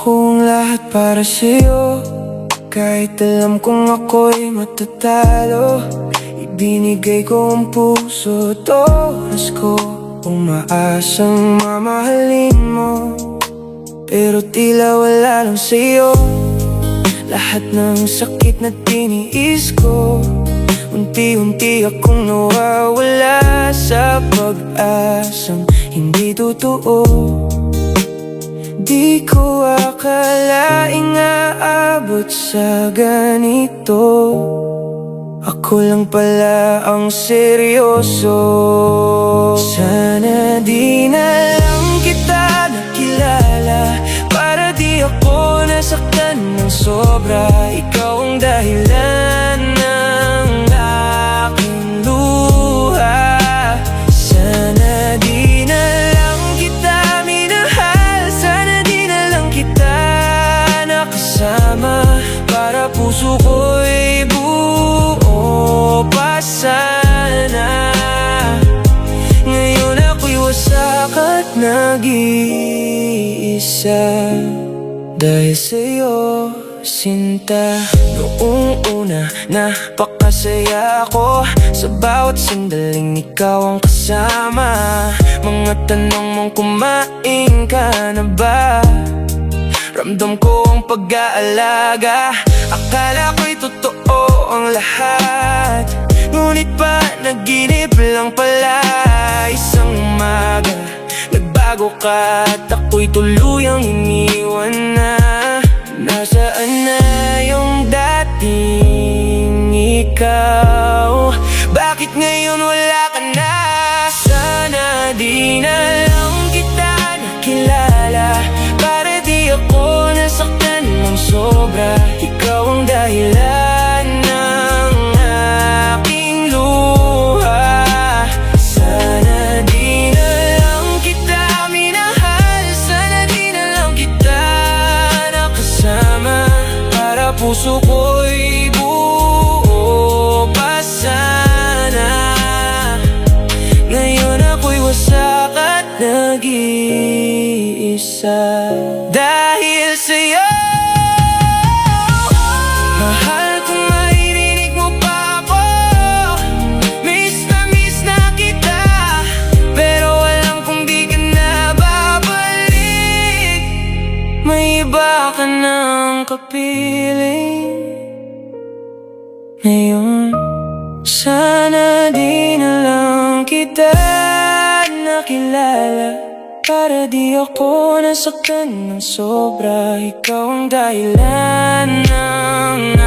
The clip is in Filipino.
ko ang lahat para sa'yo. Kahit alam kong ako'y matatalo, ibinigay ko ang puso at oras ko, umaasang mamahalin mo. Pero tila wala lang sa'yo lahat ng sakit na tiniis ko. Unti-unti akong nawawala sa pag-asang hindi totoo. Di ko akalaing aabot sa ganito. Ako lang pala ang seryoso. Sana di na lang kita nakilala, para di ako nasaktan ng sobra. Ikaw ang dahilan ng aking luha. Sana di na lang kita minahal, sana di na lang kita nakasama, para puso ko'y buo pa sana. Ngayon ako'y wasak at nag-iisa dahil sa'yo, sinta. Noong una, napakasaya ko sa bawat sandaling ikaw ang kasama. Mga tanong mong kumain ka na ba, ramdam ko ang pag-aalaga. Akala ko'y totoo ang lahat, ngunit panaginip lang pala. Isang umaga, nagbago ka at ako'y tuluyang iniwan na. Nasaan na yung dating ikaw? Bakit ngayon wala ka na? Sana di na lang kita nakilala, para di ako nasaktan ng sobra. Ikaw ang dahilan ng aking luha. Sana di na lang kita minahal, sana di na lang kita nakasama, para puso ko'y buo pa sana. Ngayon ako'y wasak at nag-iisa dahil sa'yo. Mahal kung maririnig mo pa ako, miss na kita, pero alam kong di ka na babalik. May iba ka ng kapiling ngayon. Sana di na lang kita nakilala, para di ako nasaktan ng sobra. Ikaw ang dahilan ng